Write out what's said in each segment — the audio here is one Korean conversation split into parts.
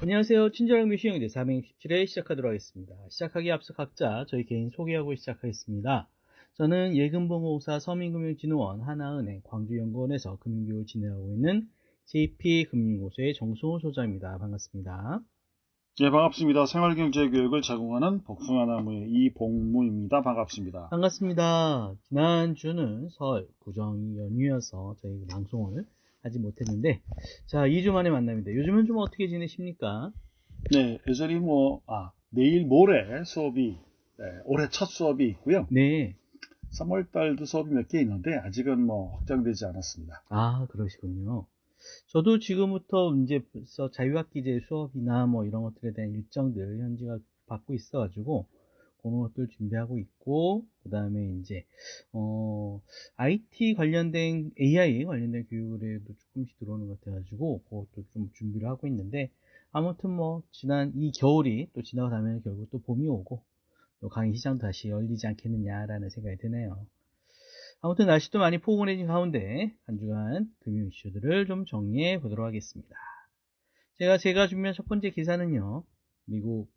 안녕하세요. 친절한 뮤시영대 467회 시작하도록 하겠습니다. 시작하기에 앞서 각자 저희 개인 소개하고 시작하겠습니다. 저는 예금보험공사 서민금융진흥원 하나은행 광주연구원에서 금융교육을 진행하고 있는 JP금융고소의 정승호 소장입니다. 반갑습니다. 예, 반갑습니다. 생활경제교육을 제공하는 복숭아나무의 이봉무입니다. 반갑습니다. 반갑습니다. 지난주는 설 구정 연휴여서 저희 방송을 하지 못했는데, 자, 2주 만에 만납니다. 요즘은 좀 어떻게 지내십니까? 네, 여전히 내일 모레 수업이, 올해 첫 수업이 있고요. 네. 3월 달도 수업이 몇 개 있는데, 아직은 확정되지 않았습니다. 아, 그러시군요. 저도 지금부터 이제 벌써 자유학기제 수업이나 뭐 이런 것들에 대한 일정들 현지가 받고 있어가지고 그런 것들 준비하고 있고, 그 다음에 이제 IT 관련된 AI 관련된 교육에도 조금씩 들어오는 것 같아가지고 그것도 좀 준비를 하고 있는데, 아무튼 뭐 지난 이 겨울이 또 지나고 나면 결국 또 봄이 오고 또 강의 시장도 다시 열리지 않겠느냐라는 생각이 드네요. 아무튼 날씨도 많이 포근해진 가운데 한 주간 금융 이슈들을 좀 정리해 보도록 하겠습니다. 제가 준비한 첫 번째 기사는요. 미국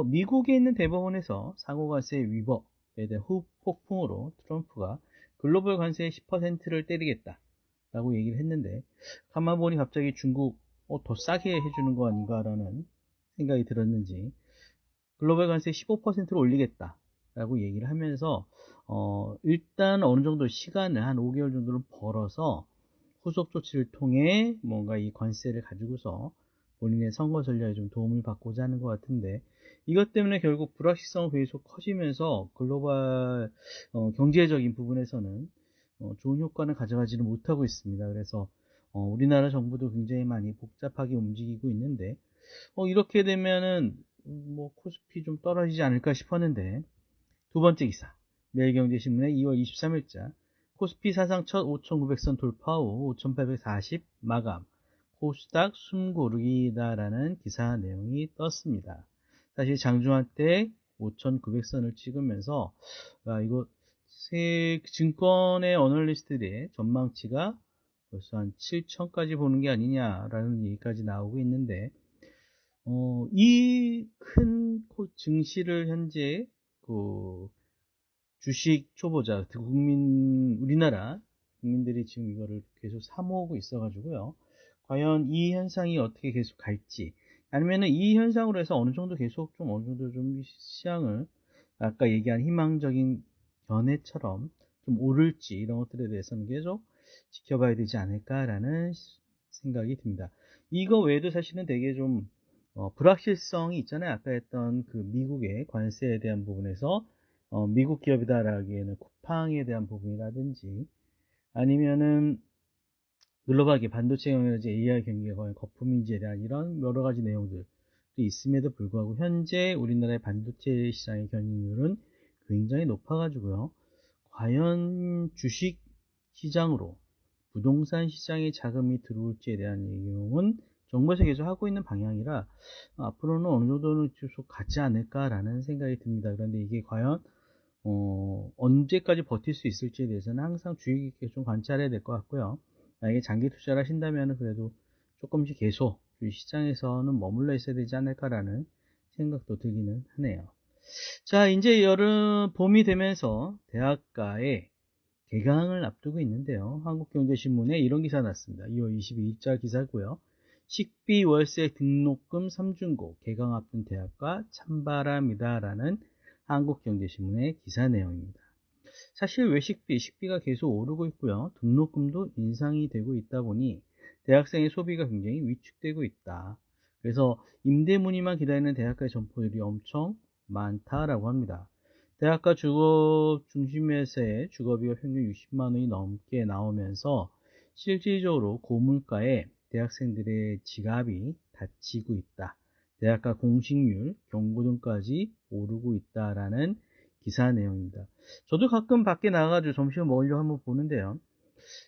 미국에 있는 대법원에서 상호관세 위법에 대한 후폭풍으로 트럼프가 글로벌 관세 10%를 때리겠다 라고 얘기를 했는데, 가만 보니 갑자기 중국 더 싸게 해주는 거 아닌가라는 생각이 들었는지 글로벌 관세 15%를 올리겠다 라고 얘기를 하면서 일단 어느 정도 시간을 한 5개월 정도를 벌어서 후속 조치를 통해 뭔가 이 관세를 가지고서 본인의 선거 전략에 좀 도움을 받고자 하는 것 같은데, 이것 때문에 결국 불확실성은 계속 커지면서 글로벌 경제적인 부분에서는 좋은 효과는 가져가지는 못하고 있습니다. 그래서 우리나라 정부도 굉장히 많이 복잡하게 움직이고 있는데, 이렇게 되면은 뭐 코스피 좀 떨어지지 않을까 싶었는데, 두 번째 기사 매일경제신문의 2월 23일자 코스피 사상 첫 5,900선 돌파 후 5,840 마감, 코스닥 숨고르기다라는 기사 내용이 떴습니다. 사실 장중한 때 5,900선을 찍으면서 이거 증권의 어널리스트들의 전망치가 벌써 한 7,000까지 보는 게 아니냐라는 얘기까지 나오고 있는데, 이 큰 증시를 현재 그 주식 초보자, 우리나라 국민들이 지금 이거를 계속 사모으고 있어가지고요. 과연 이 현상이 어떻게 계속 갈지, 아니면은 이 현상으로 해서 어느 정도 계속 좀 어느 정도 좀 시장을 아까 얘기한 희망적인 견해처럼 좀 오를지, 이런 것들에 대해서는 계속 지켜봐야 되지 않을까라는 생각이 듭니다. 이거 외에도 사실은 되게 좀 불확실성이 있잖아요. 아까 했던 그 미국의 관세에 대한 부분에서 미국 기업이다라기에는 쿠팡에 대한 부분이라든지, 아니면은 글로벌하게 반도체 경제지 AI 경기가 과연 거품인지에 대한 이런 여러 가지 내용들이 있음에도 불구하고 현재 우리나라의 반도체 시장의 견인율은 굉장히 높아가지고요. 과연 주식 시장으로 부동산 시장에 자금이 들어올지에 대한 내용은 정부에서 계속 하고 있는 방향이라 앞으로는 어느 정도는 계속 가지 않을까라는 생각이 듭니다. 그런데 이게 과연 언제까지 버틸 수 있을지에 대해서는 항상 주의 깊게 좀 관찰해야 될 것 같고요. 만약에 장기 투자를 하신다면 그래도 조금씩 계속 주식시장에서는 머물러 있어야 되지 않을까라는 생각도 들기는 하네요. 자, 이제 봄이 되면서 대학가에 개강을 앞두고 있는데요. 한국경제신문에 이런 기사 났습니다. 2월 22일자 기사고요. 식비 월세 등록금 3중고 개강 앞둔 대학가 찬바람이다라는 한국경제신문의 기사 내용입니다. 사실 식비가 계속 오르고 있고요. 등록금도 인상이 되고 있다 보니 대학생의 소비가 굉장히 위축되고 있다. 그래서 임대 문의만 기다리는 대학가의 점포율이 엄청 많다라고 합니다. 대학가 주거 중심에서의 주거비가 평균 60만 원이 넘게 나오면서 실질적으로 고물가에 대학생들의 지갑이 닫히고 있다. 대학가 공식률, 경고등까지 오르고 있다라는 기사 내용입니다. 저도 가끔 밖에 나가가지고 점심을 먹으려고 한번 보는데요.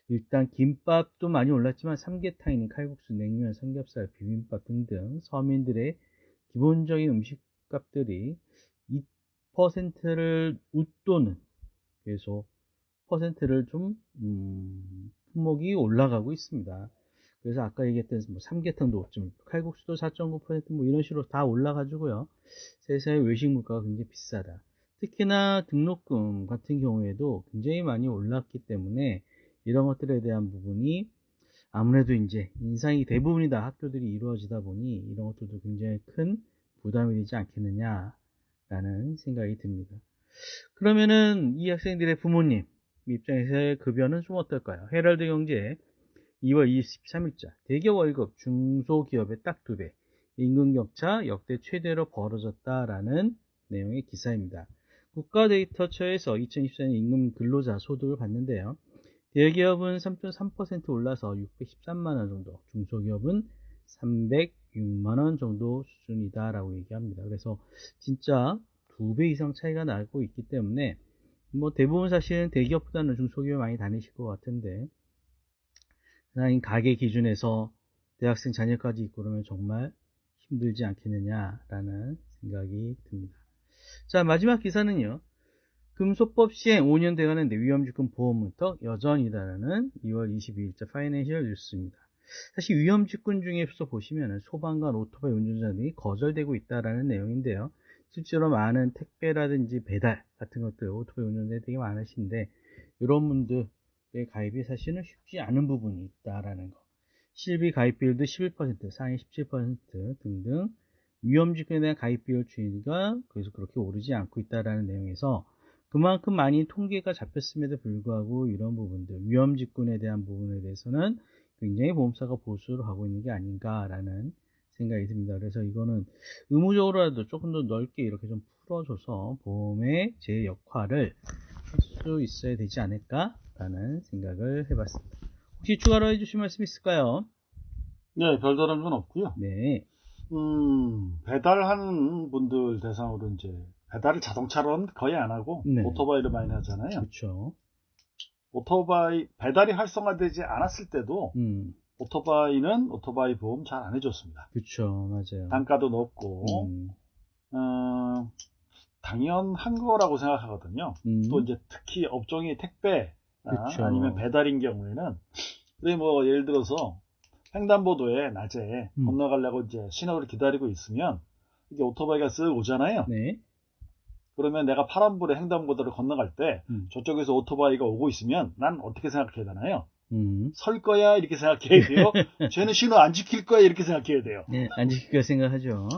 일단 김밥도 많이 올랐지만 삼계탕이니 칼국수, 냉면, 삼겹살, 비빔밥 등등 서민들의 기본적인 음식값들이 2%를 웃도는, 계속 퍼센트를 좀 품목이 올라가고 있습니다. 그래서 아까 얘기했던 뭐 삼계탕도 5.1%, 칼국수도 4.9%, 뭐 이런 식으로 다 올라가지고요. 세상에 외식 물가가 굉장히 비싸다. 특히나 등록금 같은 경우에도 굉장히 많이 올랐기 때문에 이런 것들에 대한 부분이 아무래도 이제 인상이 대부분이 다 학교들이 이루어지다 보니 이런 것들도 굉장히 큰 부담이 되지 않겠느냐라는 생각이 듭니다. 그러면은 이 학생들의 부모님 입장에서의 급여는 좀 어떨까요? 헤럴드 경제 2월 23일자 대기업 월급 중소기업의 딱 2배, 임금격차 역대 최대로 벌어졌다라는 내용의 기사입니다. 국가데이터처에서 2024년 임금 근로자 소득을 봤는데요. 대기업은 3.3% 올라서 613만원 정도, 중소기업은 306만원 정도 수준이다라고 얘기합니다. 그래서 진짜 2배 이상 차이가 나고 있기 때문에 뭐 대부분 사실은 대기업보다는 중소기업 많이 다니실 것 같은데 하나님 가계 기준에서 대학생 자녀까지 있고 그러면 정말 힘들지 않겠느냐라는 생각이 듭니다. 자, 마지막 기사는요. 금소법 시행 5년 돼가는데 위험직군 보험문턱 여전이다라는 2월 22일자 파이낸셜 뉴스입니다. 사실 위험직군 중에서 보시면 소방관, 오토바이 운전자 등이 거절되고 있다라는 내용인데요. 실제로 많은 택배라든지 배달 같은 것들 오토바이 운전자 되게 많으신데 이런 분들의 가입이 사실은 쉽지 않은 부분이 있다라는 거. 실비 가입 비율도 11%, 상위 17% 등등 위험직군에 대한 가입 비율 추이가 그래서 그렇게 오르지 않고 있다라는 내용에서 그만큼 많이 통계가 잡혔음에도 불구하고 이런 부분들, 위험직군에 대한 부분에 대해서는 굉장히 보험사가 보수를 하고 있는 게 아닌가라는 생각이 듭니다. 그래서 이거는 의무적으로라도 조금 더 넓게 이렇게 좀 풀어줘서 보험의 제 역할을 할 수 있어야 되지 않을까라는 생각을 해봤습니다. 혹시 추가로 해주실 말씀 있을까요? 네, 별다른 건 없고요. 네. 배달하는 분들 대상으로 이제 배달을 자동차로는 거의 안 하고 네. 오토바이를 많이 하잖아요. 그렇죠. 오토바이 배달이 활성화되지 않았을 때도 오토바이는 오토바이 보험 잘 안 해줬습니다. 그렇죠, 맞아요. 단가도 높고 당연한 거라고 생각하거든요. 또 이제 특히 업종이 택배 아니면 배달인 경우에는 근데 뭐 예를 들어서 횡단보도에 낮에 건너가려고 이제 신호를 기다리고 있으면 이게 오토바이가 쓱 오잖아요. 네. 그러면 내가 파란불에 횡단보도를 건너갈 때 저쪽에서 오토바이가 오고 있으면 난 어떻게 생각해야 되나요? 설 거야 이렇게 생각해야 돼요. 쟤는 신호 안 지킬 거야 이렇게 생각해야 돼요. 네, 안 지킬 거야 생각하죠.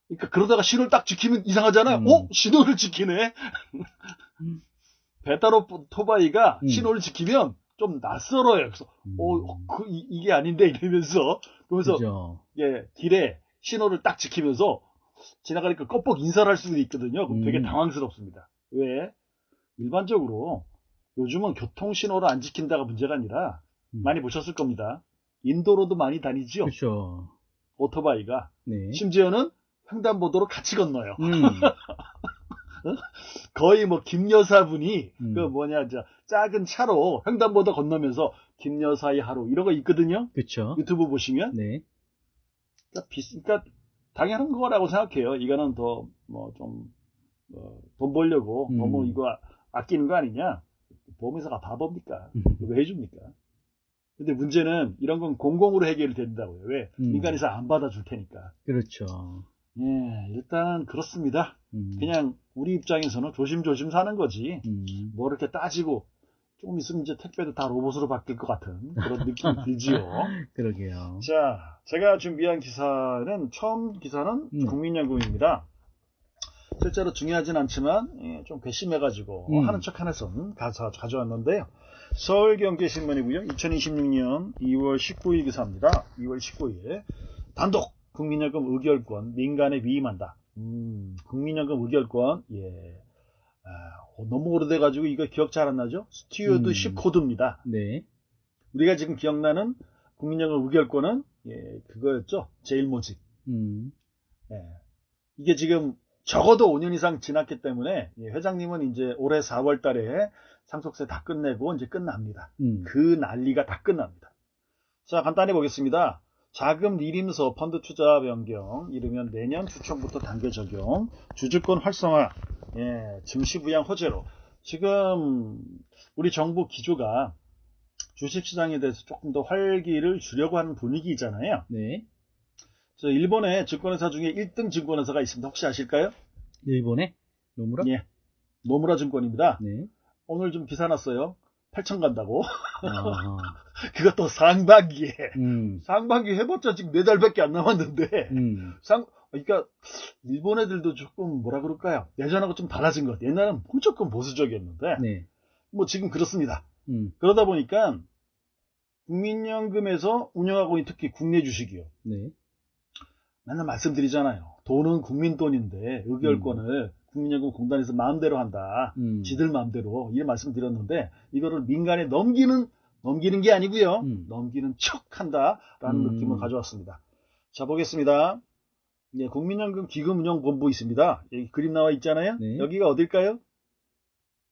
그러니까 그러다가 신호를 딱 지키면 이상하잖아요. 신호를 지키네. 배달 오토바이가 신호를 지키면 좀 낯설어요. 그래서 이게 아닌데 이러면서 그러면서 그죠. 예, 길에 신호를 딱 지키면서 지나가니까 껍벅 인사를 할 수도 있거든요. 그럼 되게 당황스럽습니다. 왜? 일반적으로 요즘은 교통신호를 안 지킨다가 문제가 아니라 많이 보셨을 겁니다. 인도로도 많이 다니죠. 그렇죠. 오토바이가. 네. 심지어는 횡단보도로 같이 건너요. 거의 뭐 김여사분이 그 뭐냐 작은 차로 횡단보도 건너면서 김여사의 하루 이런 거 있거든요. 그렇죠. 유튜브 보시면. 네. 그러니까 당연한 거라고 생각해요. 이거는 더 뭐 좀 돈 벌려고 너무 이거 아끼는 거 아니냐? 보험회사가 바보입니까? 왜 해줍니까? 근데 문제는 이런 건 공공으로 해결이 된다고요. 왜? 민간에서 안 받아줄 테니까. 그렇죠. 예, 일단 그렇습니다. 그냥 우리 입장에서는 조심조심 사는 거지. 뭐 이렇게 따지고 조금 있으면 이제 택배도 다 로봇으로 바뀔 것 같은 그런 느낌이 들지요. 그러게요. 자, 제가 준비한 기사는 처음 기사는 국민연금입니다. 실제로 중요하진 않지만 좀 괘씸해가지고 하는 척 하는 선 가져왔는데요. 서울경제신문이고요. 2026년 2월 19일 기사입니다. 2월 19일 단독 국민연금 의결권 민간에 위임한다. 국민연금 의결권 너무 오래돼가지고 이거 기억 잘 안 나죠? 스튜어드십 코드입니다. 네. 우리가 지금 기억나는 국민연금 의결권은 그거였죠. 제일모직. 이게 지금 적어도 5년 이상 지났기 때문에 회장님은 이제 올해 4월 달에 상속세 다 끝내고 이제 끝납니다. 그 난리가 다 끝납니다. 자, 간단히 보겠습니다. 자금 리림서 펀드 투자 변경 이르면 내년 주총부터 단계 적용 주주권 활성화 증시 부양 호재로 지금 우리 정부 기조가 주식시장에 대해서 조금 더 활기를 주려고 하는 분위기잖아요. 네. 저 일본의 증권회사 중에 1등 증권회사가 있습니다. 혹시 아실까요? 일본의 노무라? 예. 노무라 증권입니다. 네. 오늘 좀 기사 났어요. 8천 간다고. 아하. 그것도 상반기에. 상반기 해봤자 지금 4달밖에 안 남았는데. 그러니까 일본 애들도 조금 뭐라 그럴까요? 예전하고 좀 달라진 것. 옛날엔 무조건 보수적이었는데. 네. 뭐 지금 그렇습니다. 그러다 보니까 국민연금에서 운영하고 있는 특히 국내 주식이요. 네. 맨날 말씀드리잖아요. 돈은 국민 돈인데 의결권을 국민연금 공단에서 마음대로 한다. 지들 마음대로 이런 말씀드렸는데 이거를 민간에 넘기는 게 아니고요. 넘기는 척 한다라는 느낌을 가져왔습니다. 자, 보겠습니다. 예, 국민연금 기금운용본부 있습니다. 여기 그림 나와 있잖아요. 네. 여기가 어딜까요?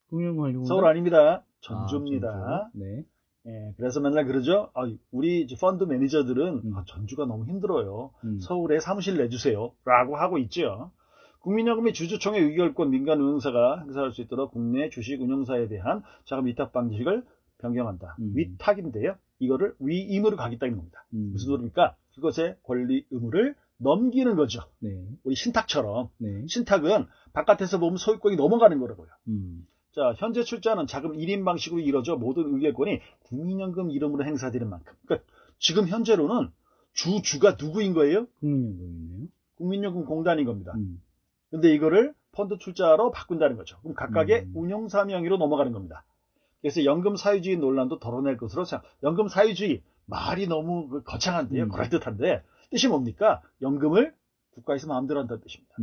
국민연금 서울 아닙니다. 전주입니다. 전주. 네. 예, 그래서 맨날 그러죠. 우리 펀드 매니저들은 전주가 너무 힘들어요. 서울에 사무실 내주세요. 라고 하고 있죠. 국민연금의 주주총회 의결권 민간운용사가 행사할 수 있도록 국내 주식운용사에 대한 자금 위탁 방식을 변경한다. 위탁인데요. 이거를 위임으로 가겠다는 겁니다. 무슨 소리입니까? 그것의 권리 의무를 넘기는 거죠. 네. 우리 신탁처럼. 네. 신탁은 바깥에서 보면 소유권이 넘어가는 거라고요. 자, 현재 출자는 자금 1인 방식으로 이루어져 모든 의결권이 국민연금 이름으로 행사되는 만큼. 그러니까 지금 현재로는 주가 누구인 거예요? 국민연금이네요. 국민연금 공단인 겁니다. 근데 이거를 펀드 출자로 바꾼다는 거죠. 그럼 각각의 운용사 명의로 넘어가는 겁니다. 그래서 연금 사유주의 논란도 덜어낼 것으로 연금 사유주의 말이 너무 거창한데요. 그럴듯한데 뜻이 뭡니까? 연금을 국가에서 마음대로 한다는 뜻입니다.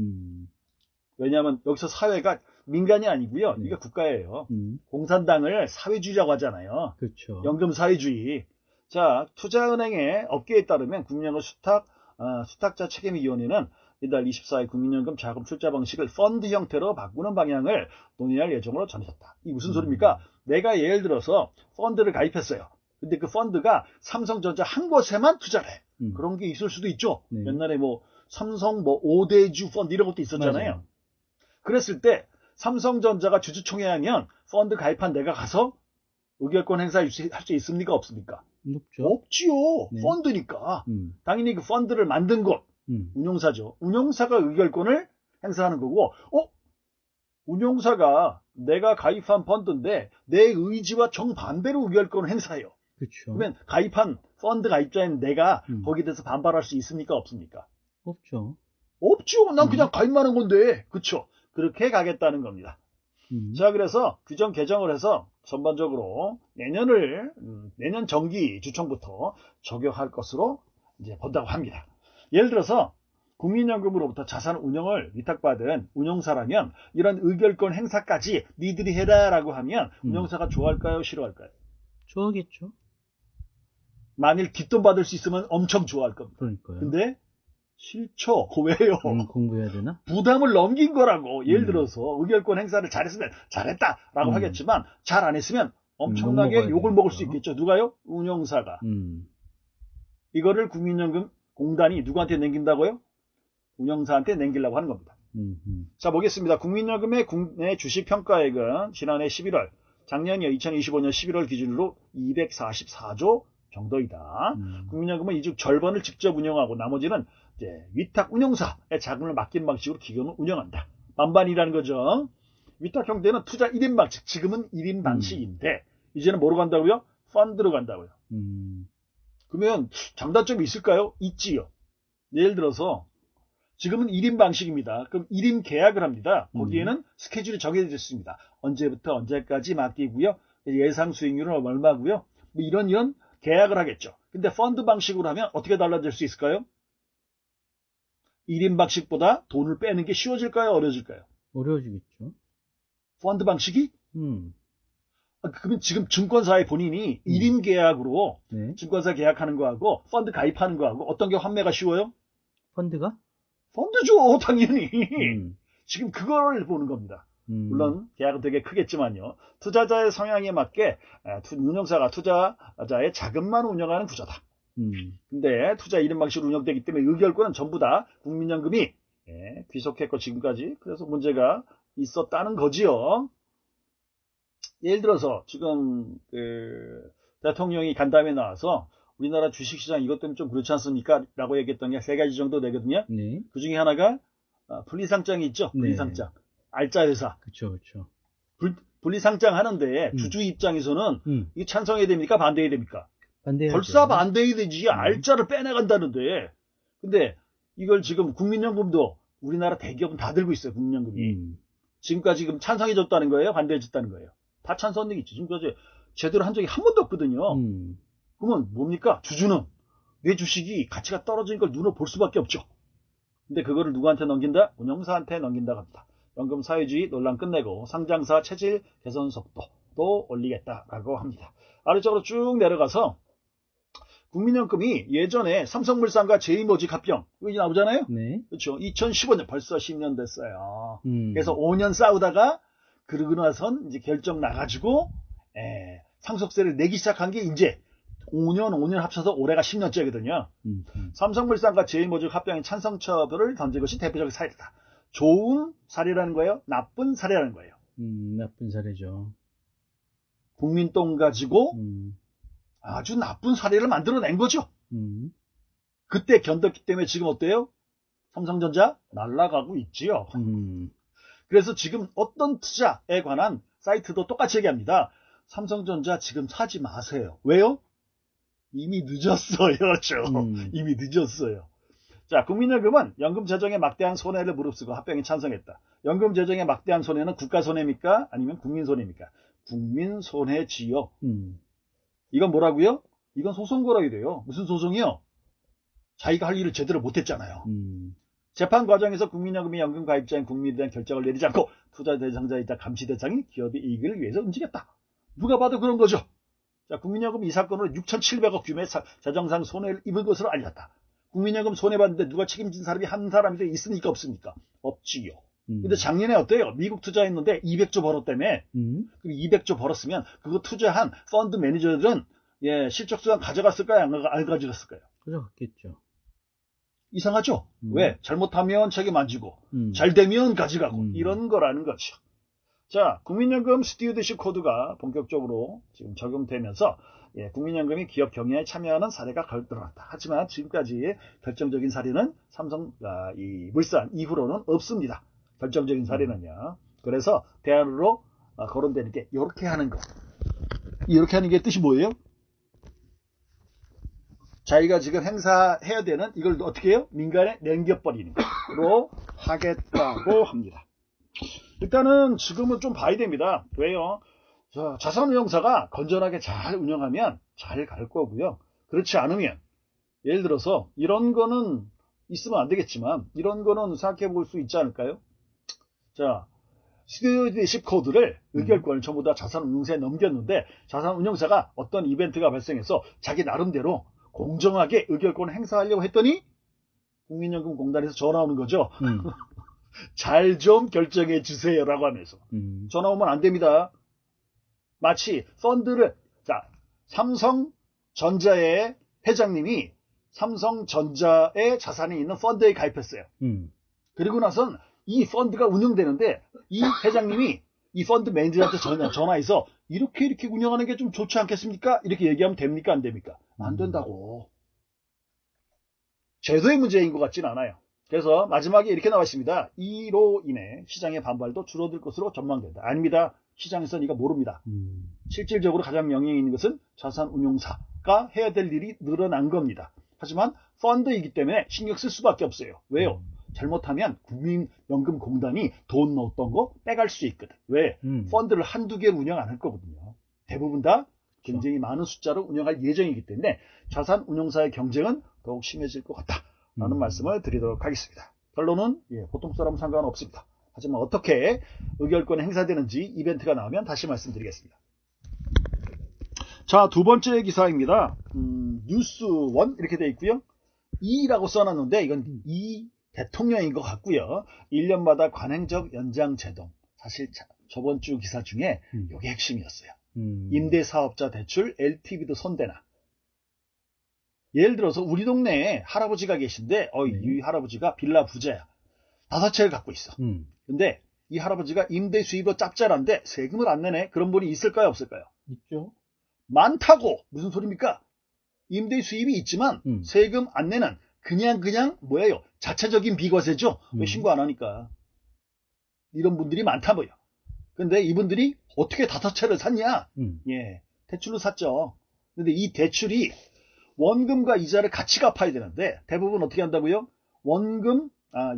왜냐하면 여기서 사회가 민간이 아니고요. 네. 이게 국가예요. 공산당을 사회주의라고 하잖아요. 그렇죠. 연금 사회주의. 자, 투자은행의 업계에 따르면 국민연금 수탁자 책임위원회는 이달 24일 국민연금 자금 출자 방식을 펀드 형태로 바꾸는 방향을 논의할 예정으로 전해졌다. 이게 무슨 소리입니까? 내가 예를 들어서 펀드를 가입했어요. 근데 그 펀드가 삼성전자 한 곳에만 투자를 해. 그런 게 있을 수도 있죠. 네. 옛날에 뭐 삼성 뭐 5대주 펀드 이런 것도 있었잖아요. 맞아요. 그랬을 때 삼성전자가 주주총회 하면 펀드 가입한 내가 가서 의결권 행사할 수 있습니까? 없습니까? 높죠. 없지요. 네. 펀드니까. 당연히 그 펀드를 만든 곳, 운용사죠. 운용사가 의결권을 행사하는 거고, 운용사가 내가 가입한 펀드인데 내 의지와 정반대로 의결권을 행사해요. 그렇죠. 그러면 가입한 펀드 가입자인 내가 거기에 대해서 반발할 수 있습니까? 없습니까? 없죠. 없죠. 난 그냥 가입만 한 건데. 그렇죠. 그렇게 가겠다는 겁니다. 자, 그래서 규정 개정을 해서 전반적으로 내년 정기 주총부터 적용할 것으로 이제 본다고 합니다. 예를 들어서 국민연금으로부터 자산 운영을 위탁받은 운용사라면 이런 의결권 행사까지 니들이 해라라고 하면 운용사가 좋아할까요? 싫어할까요? 좋아하겠죠. 만일 뒷돈 받을 수 있으면 엄청 좋아할 겁니다. 그러니까요. 근데 싫죠. 왜요? 공부해야 되나? 부담을 넘긴 거라고. 예를 들어서 의결권 행사를 잘했으면 잘했다라고 하겠지만 잘 안 했으면 엄청나게 욕을 먹을 수 있겠죠. 누가요? 운용사가. 이거를 국민연금 공단이 누구한테 남긴다고요? 운용사한테 남기려고 하는 겁니다. 자, 보겠습니다. 국민연금의 국내 주식평가액은 지난해 11월, 작년이요 2025년 11월 기준으로 244조 정도이다. 국민연금은 이 중 절반을 직접 운영하고 나머지는 이제 위탁 운용사의 자금을 맡긴 방식으로 기금을 운영한다. 반반이라는 거죠. 위탁 형태는 투자 1인 방식, 지금은 1인 방식인데 이제는 뭐로 간다고요? 펀드로 간다고요. 그러면 장단점이 있을까요? 있지요. 예를 들어서 지금은 1인 방식입니다. 그럼 1인 계약을 합니다. 거기에는 스케줄이 정해져 있습니다. 언제부터 언제까지 맡기고요. 예상 수익률은 얼마고요. 뭐 이런 계약을 하겠죠. 근데 펀드 방식으로 하면 어떻게 달라질 수 있을까요? 1인 방식보다 돈을 빼는 게 쉬워질까요? 어려워질까요? 어려워지겠죠. 펀드 방식이? 그러면 지금 증권사의 본인이 1인 계약으로 네. 증권사 계약하는 거하고 펀드 가입하는 거하고 어떤 게 환매가 쉬워요? 펀드가? 펀드죠, 당연히. 지금 그걸 보는 겁니다. 물론 계약은 되게 크겠지만요. 투자자의 성향에 맞게 운용사가 투자자의 자금만 운영하는 구조다. 근데 투자 1인 방식으로 운영되기 때문에 의결권은 전부 다 국민연금이 귀속했고 지금까지 그래서 문제가 있었다는 거지요. 예를 들어서 지금 대통령이 간담회 나와서 우리나라 주식시장 이것 때문에 좀 그렇지 않습니까? 라고 얘기했던 게 3가지 정도 되거든요. 네. 그 중에 하나가 분리상장이 있죠. 분리상장. 네. 알짜 회사. 그렇죠. 분리상장 하는데 주주 입장에서는 이 찬성해야 됩니까? 반대해야 됩니까? 반대해야죠. 벌써 반대해야 되지. 알짜를 빼내간다는데. 근데 이걸 지금 국민연금도 우리나라 대기업은 다 들고 있어요. 국민연금이. 지금까지 지금 찬성해줬다는 거예요? 반대해줬다는 거예요? 다 찬성이겠지. 지금까지 제대로 한 적이 한 번도 없거든요. 그러면 뭡니까? 주주는 내 주식이 가치가 떨어지는 걸 눈으로 볼 수밖에 없죠. 근데 그거를 누구한테 넘긴다? 운영사한테 넘긴다고 합니다. 연금 사회주의 논란 끝내고 상장사 체질 개선 속도도 올리겠다라고 합니다. 아래쪽으로 쭉 내려가서 국민연금이 예전에 삼성물산과 제이모직 합병 이거 이제 나오잖아요. 네. 그렇죠. 2015년 벌써 10년 됐어요. 그래서 5년 싸우다가 그러고 나선 이제 결정 나가지고 상속세를 내기 시작한 게 이제 5년 합쳐서 올해가 10년째거든요. 삼성물산과 제이모직 합병의 찬성처를 던진 것이 대표적인 사례다. 좋은 사례라는 거예요? 나쁜 사례라는 거예요? 나쁜 사례죠. 국민돈 가지고 아주 나쁜 사례를 만들어낸 거죠. 그때 견뎠기 때문에 지금 어때요? 삼성전자 날아가고 있지요. 그래서 지금 어떤 투자에 관한 사이트도 똑같이 얘기합니다. 삼성전자 지금 사지 마세요. 왜요? 이미 늦었어요. 이미 늦었어요. 자, 국민연금은 연금 재정에 막대한 손해를 무릅쓰고 합병에 찬성했다. 연금 재정에 막대한 손해는 국가 손해입니까? 아니면 국민 손해입니까? 국민 손해지요. 이건 뭐라고요? 이건 소송 걸어야 돼요. 무슨 소송이요? 자기가 할 일을 제대로 못했잖아요. 재판 과정에서 국민연금이 연금 가입자인 국민에 대한 결정을 내리지 않고 투자 대상자이자 감시 대상이 기업의 이익을 위해서 움직였다. 누가 봐도 그런 거죠. 자, 국민연금 이 사건으로 6,700억 규모의 재정상 손해를 입은 것으로 알렸다. 국민연금 손해봤는데 누가 책임진 사람이 한 사람이 있습니까? 없습니까? 없지요. 근데 작년에 어때요? 미국 투자했는데 200조 벌었다며. 200조 벌었으면 그거 투자한 펀드 매니저들은 실적수당 가져갔을까요? 안 가져갔을까요? 가져갔겠죠. 이상하죠? 왜? 잘못하면 책임 안 지고 잘 되면 가져가고 이런 거라는 거죠. 자, 국민연금 스튜어드십 코드가 본격적으로 지금 적용되면서 국민연금이 기업 경영에 참여하는 사례가 드러났다. 하지만 지금까지 결정적인 사례는 물산 이후로는 없습니다. 결정적인 사례는요. 그래서 대안으로 거론되는 게 이렇게 하는 거. 이렇게 하는 게 뜻이 뭐예요? 자기가 지금 행사해야 되는 이걸 어떻게 해요? 민간에 넘겨버리는 거로 하겠다고 합니다. 일단은 지금은 좀 봐야 됩니다. 왜요? 자산운용사가 건전하게 잘 운영하면 잘 갈 거고요. 그렇지 않으면 예를 들어서 이런 거는 있으면 안 되겠지만 이런 거는 생각해 볼 수 있지 않을까요? 자, 스튜어드십 코드를 의결권을 전부 다 자산운용사에 넘겼는데 자산운용사가 어떤 이벤트가 발생해서 자기 나름대로 공정하게 의결권을 행사하려고 했더니 국민연금공단에서 전화 오는 거죠. 잘 좀 결정해 주세요라고 하면서 전화 오면 안 됩니다. 마치 펀드를 삼성전자의 회장님이 삼성전자의 자산이 있는 펀드에 가입했어요. 그리고 나선 이 펀드가 운영되는데 이 회장님이 이 펀드 매니저한테 전화해서 이렇게 운영하는 게 좀 좋지 않겠습니까? 이렇게 얘기하면 됩니까? 안 됩니까? 안 된다고. 제도의 문제인 것 같진 않아요. 그래서 마지막에 이렇게 나와 있습니다. 이로 인해 시장의 반발도 줄어들 것으로 전망된다. 아닙니다. 시장에서는 이거 모릅니다. 실질적으로 가장 영향이 있는 것은 자산운용사가 해야 될 일이 늘어난 겁니다. 하지만 펀드이기 때문에 신경 쓸 수밖에 없어요. 왜요? 잘못하면 국민연금공단이 돈 넣었던 거 빼갈 수 있거든. 왜? 펀드를 한두 개를 운영 안 할 거거든요. 대부분 다 굉장히 많은 숫자로 운영할 예정이기 때문에 자산운용사의 경쟁은 더욱 심해질 것 같다라는 말씀을 드리도록 하겠습니다. 결론은 보통 사람은 상관없습니다. 하지만 어떻게 의결권이 행사되는지 이벤트가 나오면 다시 말씀드리겠습니다. 자, 두 번째 기사입니다. 뉴스원 이렇게 되어 있고요. E라고 써놨는데 이건 E 대통령인 것 같고요. 1년마다 관행적 연장 제동. 사실 저번 주 기사 중에 이게 핵심이었어요. 임대사업자 대출 LTV도 손대나. 예를 들어서 우리 동네에 할아버지가 계신데 이 할아버지가 빌라 부자야. 5채를 갖고 있어. 근데 이 할아버지가 임대 수입으로 짭짤한데 세금을 안 내네. 그런 분이 있을까요? 없을까요? 있죠. 많다고 무슨 소리입니까? 임대 수입이 있지만 세금 안 내는 그냥 뭐예요? 자체적인 비과세죠. 왜 신고 안 하니까. 이런 분들이 많다 뭐요. 근데 이분들이 어떻게 5채를 샀냐? 예, 대출로 샀죠. 근데 이 대출이 원금과 이자를 같이 갚아야 되는데 대부분 어떻게 한다고요? 원금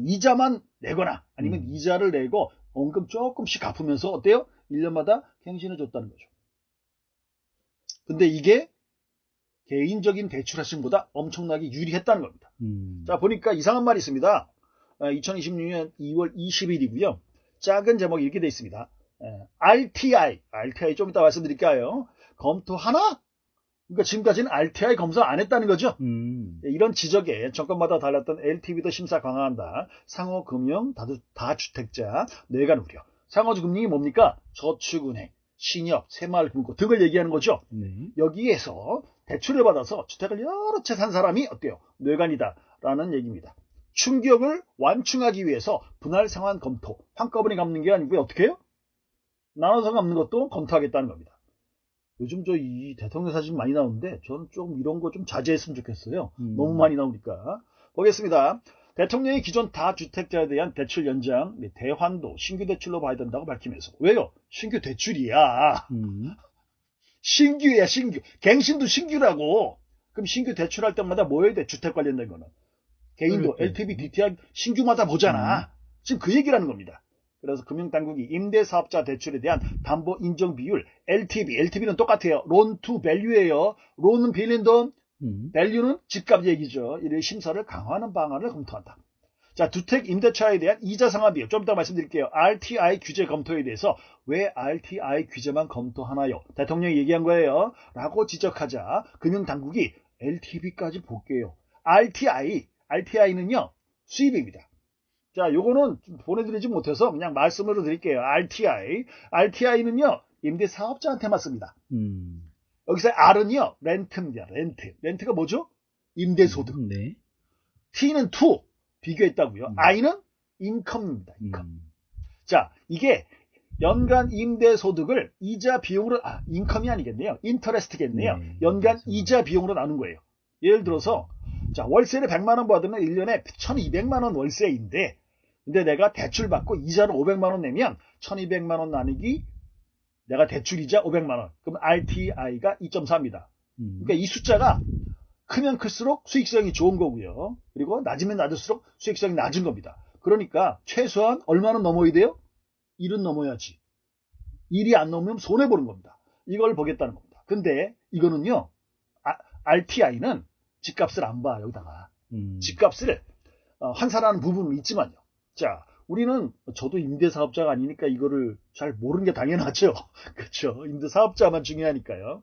이자만 내거나 아니면 이자를 내고 원금 조금씩 갚으면서 어때요? 1년마다 갱신해 줬다는 거죠. 근데 이게 개인적인 대출하심보다 엄청나게 유리했다는 겁니다. 자, 보니까 이상한 말이 있습니다. 2026년 2월 20일이고요. 작은 제목이 이렇게 되어 있습니다. RTI 좀 이따 말씀드릴까요? 검토하나? 그러니까 지금까지는 RTI 검사 안 했다는 거죠. 이런 지적에 정권마다 달랐던 LTV도 심사 강화한다. 상호금융, 다주택자, 뇌관 우려. 상호금융이 뭡니까? 저축은행, 신협, 새마을금고 등을 얘기하는 거죠. 여기에서 대출을 받아서 주택을 여러 채 산 사람이 어때요? 뇌관이다라는 얘기입니다. 충격을 완충하기 위해서 분할 상환 검토. 한꺼번에 갚는 게 아니고 어떻게 해요? 나눠서 갚는 것도 검토하겠다는 겁니다. 요즘 이 대통령 사진 많이 나오는데 저는 좀 이런 거 좀 자제했으면 좋겠어요. 너무 많이 나오니까. 보겠습니다. 대통령이 기존 다주택자에 대한 대출 연장, 대환도 신규 대출로 봐야 된다고 밝히면서 왜요? 신규 대출이야. 신규야 신규. 갱신도 신규라고. 그럼 신규 대출할 때마다 뭐 해야 돼? 주택 관련된 거는. 개인도 LTV, DTI 신규마다 보잖아. 지금 그 얘기라는 겁니다. 그래서 금융당국이 임대사업자 대출에 대한 담보 인정 비율 LTV는 똑같아요. 론 투 밸류예요. 론은 빌린 돈, 밸류는 집값 얘기죠. 이를 심사를 강화하는 방안을 검토한다. 자, 주택 임대차에 대한 이자 상환 비율 좀 이따 말씀드릴게요. RTI 규제 검토에 대해서 왜 RTI 규제만 검토하나요? 대통령이 얘기한 거예요. 라고 지적하자 금융당국이 LTV까지 볼게요. RTI는요 수입입니다. 자, 요거는 보내드리지 못해서 그냥 말씀으로 드릴게요. RTI는요, 임대사업자한테만 씁니다. 여기서 R은요, 렌트입니다. 렌트가 뭐죠? 임대소득. 네. T는 to, 비교했다고요. I는 인컴입니다. 인컴. 자, 이게 연간 임대소득을 이자 비용으로, 인컴이 아니겠네요. 인터레스트겠네요. 연간 이자 비용으로 나눈 거예요. 예를 들어서, 자, 월세를 100만원 받으면 1년에 1200만원 월세인데, 근데 내가 대출 받고 이자를 500만원 내면 1200만원 나누기 내가 대출이자 500만원. 그럼 RTI가 2.4입니다. 그러니까 이 숫자가 크면 클수록 수익성이 좋은 거고요. 그리고 낮으면 낮을수록 수익성이 낮은 겁니다. 그러니까 최소한 얼마는 넘어야 돼요? 1은 넘어야지. 1이 안 넘으면 손해보는 겁니다. 이걸 보겠다는 겁니다. 근데 이거는요, RTI는 집값을 안 봐, 여기다가. 집값을 환산하는 부분은 있지만요. 자, 우리는, 저도 임대사업자가 아니니까 이거를 잘 모르는 게 당연하죠. 그렇죠. 임대사업자만 중요하니까요.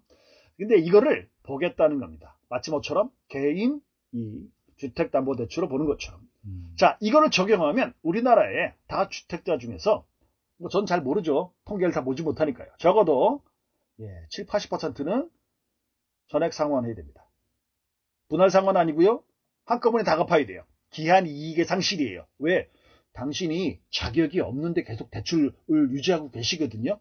근데 이거를 보겠다는 겁니다. 마치 뭐처럼 개인 이 주택담보대출을 보는 것처럼. 자, 이거를 적용하면 우리나라의 다주택자 중에서 전 잘 모르죠. 통계를 다 보지 못하니까요. 적어도 7, 80%는 전액 상환해야 됩니다. 분할 상환 아니고요. 한꺼번에 다 갚아야 돼요. 기한 이익의 상실이에요. 왜? 당신이 자격이 없는데 계속 대출을 유지하고 계시거든요.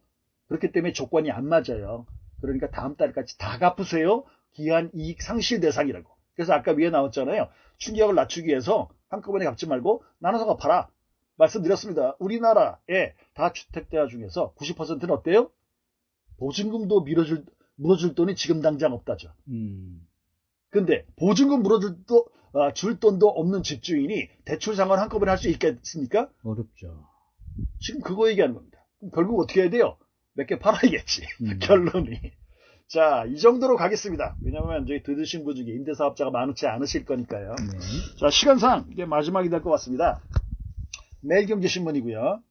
그렇기 때문에 조건이 안 맞아요. 그러니까 다음 달까지 다 갚으세요. 기한 이익 상실 대상이라고. 그래서 아까 위에 나왔잖아요. 충격을 낮추기 위해서 한꺼번에 갚지 말고 나눠서 갚아라. 말씀드렸습니다. 우리나라의 다주택자 중에서 90%는 어때요? 보증금도 물어줄 돈이 지금 당장 없다죠. 근데 보증금 줄 돈도 없는 집주인이 대출 상환 한꺼번에 할 수 있겠습니까? 어렵죠. 지금 그거 얘기하는 겁니다. 그럼 결국 어떻게 해야 돼요? 몇 개 팔아야겠지. 결론이. 자, 이 정도로 가겠습니다. 왜냐하면 저희 들으신 분 중에 임대사업자가 많지 않으실 거니까요. 자, 시간상 이게 마지막이 될 것 같습니다. 매일경제신문이고요.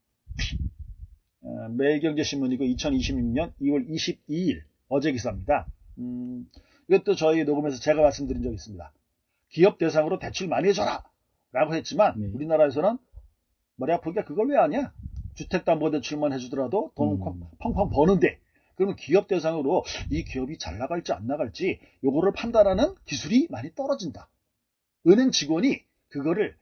매일경제신문이고 2026년 2월 22일 어제 기사입니다. 이것도 저희 녹음에서 제가 말씀드린 적이 있습니다. 기업 대상으로 대출 많이 해줘라 라고 했지만 우리나라에서는 머리 아프니까 그걸 왜 하냐? 주택담보대출만 해주더라도 돈 펑펑 버는데 그러면 기업 대상으로 이 기업이 잘 나갈지 안 나갈지 요거를 판단하는 기술이 많이 떨어진다. 은행 직원이 그거를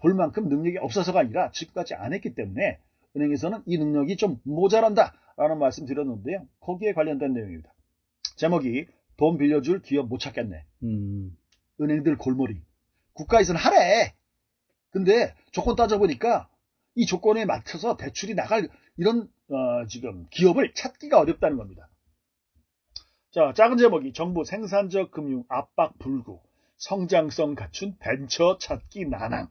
볼 만큼 능력이 없어서가 아니라 지금까지 안 했기 때문에 은행에서는 이 능력이 좀 모자란다 라는 말씀 드렸는데요. 거기에 관련된 내용입니다. 제목이 돈 빌려줄 기업 못 찾겠네. 은행들 골머리. 국가에서는 하래. 근데 조건 따져보니까 이 조건에 맞춰서 대출이 나갈 이런 지금 기업을 찾기가 어렵다는 겁니다. 자, 작은 제목이 정부 생산적 금융 압박 불구, 성장성 갖춘 벤처 찾기 난항,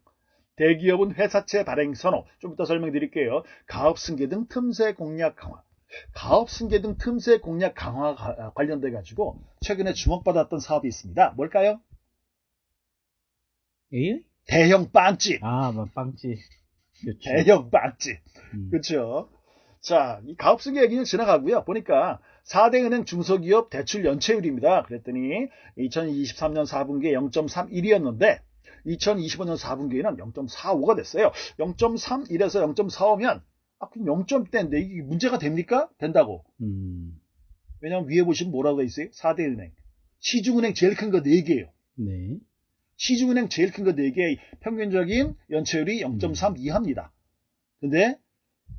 대기업은 회사채 발행 선호. 좀 이따 설명드릴게요. 가업 승계 등 틈새 공략 강화. 가업 승계 등 틈새 공략 강화 관련돼 가지고 최근에 주목받았던 사업이 있습니다. 뭘까요? AI? 대형 빵집. 뭐 빵집. 그렇죠. 대형 빵집. 그렇죠. 자, 이 가업 승계 얘기는 지나가고요. 보니까 4대 은행 중소기업 대출 연체율입니다. 그랬더니 2023년 4분기에 0.31이었는데 2025년 4분기에는 0.45가 됐어요. 0.31에서 0.45면 그럼 0점대인데 이게 문제가 됩니까? 된다고. 왜냐하면 위에 보시면 뭐라고 돼 있어요? 4대 은행. 시중은행 제일 큰 거 4개예요. 네. 시중은행 제일 큰 거 4개 평균적인 연체율이 0.3 이하입니다. 근데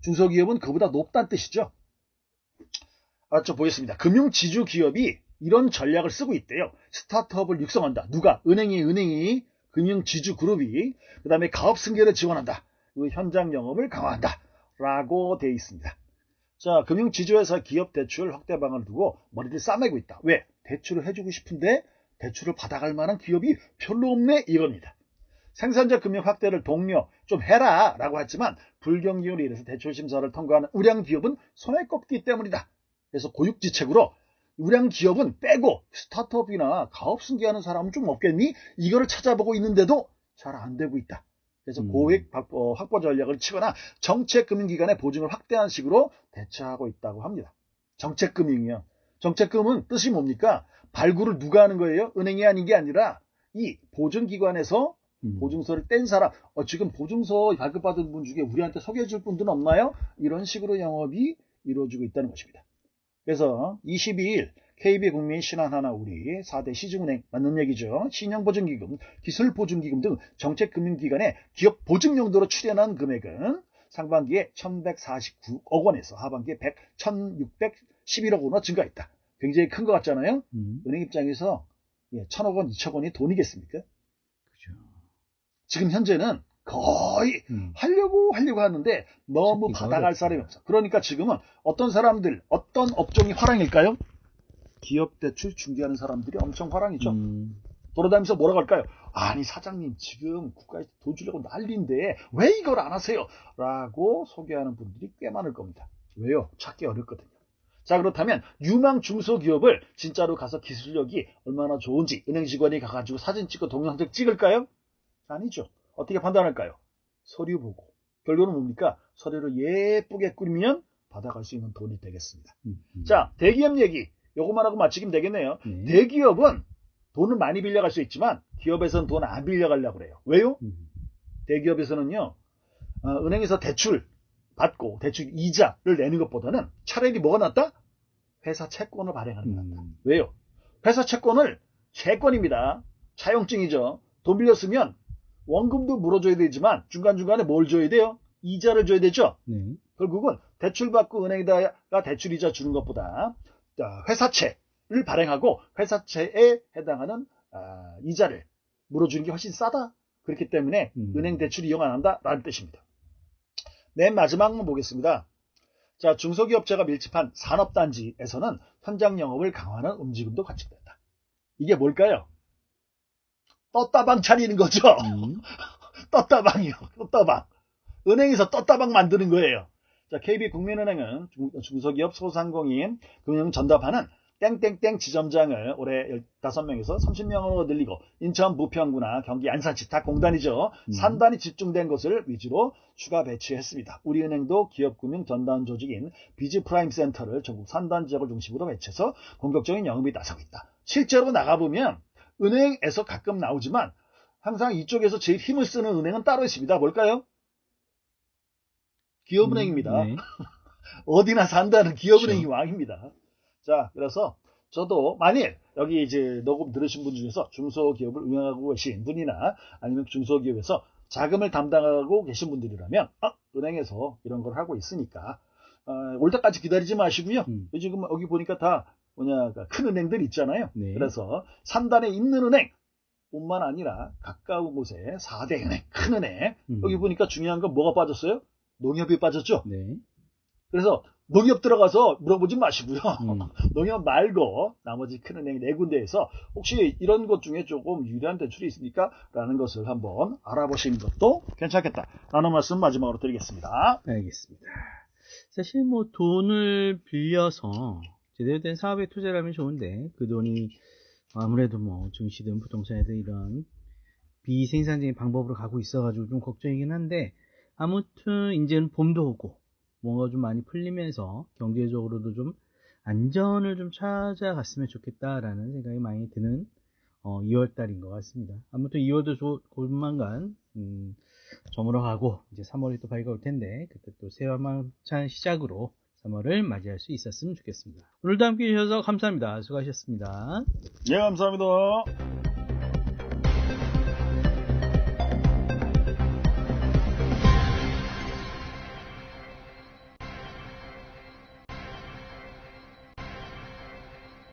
중소기업은 그보다 높다는 뜻이죠. 알았죠? 보겠습니다. 금융지주 기업이 이런 전략을 쓰고 있대요. 스타트업을 육성한다. 누가? 은행이 금융지주 그룹이 그 다음에 가업 승계를 지원한다. 그리고 현장 영업을 강화한다. 라고 되어 있습니다. 자, 금융지주에서 기업 대출 확대 방안을 두고 머리를 싸매고 있다. 왜? 대출을 해주고 싶은데 대출을 받아갈 만한 기업이 별로 없네 이겁니다. 생산자 금융 확대를 독려 좀 해라 라고 했지만 불경기율이 이래서 대출 심사를 통과하는 우량 기업은 손에 꼽기 때문이다. 그래서 고육지책으로 우량 기업은 빼고 스타트업이나 가업 승계하는 사람은 좀 없겠니? 이거를 찾아보고 있는데도 잘 안 되고 있다. 그래서 고액 확보 전략을 치거나 정책금융기관의 보증을 확대하는 식으로 대처하고 있다고 합니다. 정책금융이요. 정책금은 뜻이 뭡니까? 발굴을 누가 하는 거예요? 은행이 아닌 게 아니라 이 보증기관에서 보증서를 뗀 사람. 지금 보증서 발급받은 분 중에 우리한테 소개해줄 분들은 없나요? 이런 식으로 영업이 이루어지고 있다는 것입니다. 그래서 22일 KB국민 신한하나우리 4대 시중은행 맞는 얘기죠. 신용보증기금, 기술보증기금 등 정책금융기관에 기업 보증 용도로 출연한 금액은 상반기에 1149억 원에서 하반기에 1611억 원으로 증가했다. 굉장히 큰 것 같잖아요. 은행 입장에서 1000억 원, 2천 원이 돈이겠습니까? 그죠. 지금 현재는 거의 하려고 하는데 너무 받아갈 사람이 없어. 그러니까 지금은 어떤 사람들, 어떤 업종이 화랑일까요? 기업 대출 중개하는 사람들이 엄청 화랑이죠. 돌아다니면서 뭐라고 할까요? 아니 사장님 지금 국가에서 돈 주려고 난리인데 왜 이걸 안 하세요? 라고 소개하는 분들이 꽤 많을 겁니다. 왜요? 찾기 어렵거든요. 자, 그렇다면 유망 중소기업을 진짜로 가서 기술력이 얼마나 좋은지 은행 직원이 가가지고 사진 찍고 동영상 찍을까요? 아니죠. 어떻게 판단할까요? 서류 보고. 결론은 뭡니까? 서류를 예쁘게 꾸미면 받아갈 수 있는 돈이 되겠습니다. 자, 대기업 얘기. 요것만 하고 마치면 되겠네요. 대기업은 돈을 많이 빌려갈 수 있지만 기업에서는 돈 안 빌려가려고 그래요. 왜요? 대기업에서는요. 은행에서 대출 받고 대출 이자를 내는 것보다는 차라리 뭐가 낫다? 회사 채권을 발행하는 게 낫다. 왜요? 회사 채권을 채권입니다. 차용증이죠. 돈 빌렸으면 원금도 물어줘야 되지만 중간중간에 뭘 줘야 돼요? 이자를 줘야 되죠. 결국은 대출받고 은행에다가 대출이자 주는 것보다 회사채를 발행하고 회사채에 해당하는 이자를 물어주는 게 훨씬 싸다. 그렇기 때문에 은행 대출 이용 안 한다라는 뜻입니다. 맨 마지막만 보겠습니다. 자, 중소기업체가 밀집한 산업단지에서는 현장 영업을 강화하는 움직임도 관측된다. 이게 뭘까요? 떴다방 차리는 거죠. 떴다방이요. 떴다방. 은행에서 떴다방 만드는 거예요. 자, KB국민은행은 중소기업 소상공인 금융 전담하는 땡땡땡 지점장을 올해 15명에서 30명으로 늘리고 인천 부평구나 경기 안산시 다 공단이죠. 산단이 집중된 것을 위주로 추가 배치했습니다. 우리은행도 기업금융 전담 조직인 비즈프라임센터를 전국 산단 지역을 중심으로 배치해서 공격적인 영업이 나서고 있다. 실제로 나가보면 은행에서 가끔 나오지만 항상 이쪽에서 제일 힘을 쓰는 은행은 따로 있습니다. 뭘까요? 기업은행입니다. 네. 어디나 산다는 기업은행이 왕입니다. 자, 그래서 저도 만일 여기 이제 녹음 들으신 분 중에서 중소기업을 운영하고 계신 분이나 아니면 중소기업에서 자금을 담당하고 계신 분들이라면 은행에서 이런 걸 하고 있으니까 올 때까지 기다리지 마시고요. 지금 여기 보니까 다 큰 은행들 있잖아요. 네. 그래서 산단에 있는 은행 뿐만 아니라 가까운 곳에 4대 은행, 큰 은행. 여기 보니까 중요한 건 뭐가 빠졌어요? 농협이 빠졌죠? 네. 그래서 농협 들어가서 물어보지 마시고요. 농협 말고 나머지 큰 은행 4군데에서 혹시 이런 것 중에 조금 유리한 대출이 있습니까? 라는 것을 한번 알아보시는 것도 괜찮겠다 라는 말씀 마지막으로 드리겠습니다. 알겠습니다. 사실 뭐 돈을 빌려서 제대로 된 사업에 투자를 하면 좋은데 그 돈이 아무래도 뭐 증시든 부동산이든 이런 비생산적인 방법으로 가고 있어가지고 좀 걱정이긴 한데, 아무튼 이제는 봄도 오고 뭔가 좀 많이 풀리면서 경제적으로도 좀 안전을 좀 찾아갔으면 좋겠다라는 생각이 많이 드는 2월달인 것 같습니다. 아무튼 2월도 조만간 저물어 가고 이제 3월이 또 밝아올 텐데, 그때 또 새만찬 시작으로 3월을 맞이할 수 있었으면 좋겠습니다. 오늘도 함께 해주셔서 감사합니다. 수고하셨습니다. 예, 감사합니다.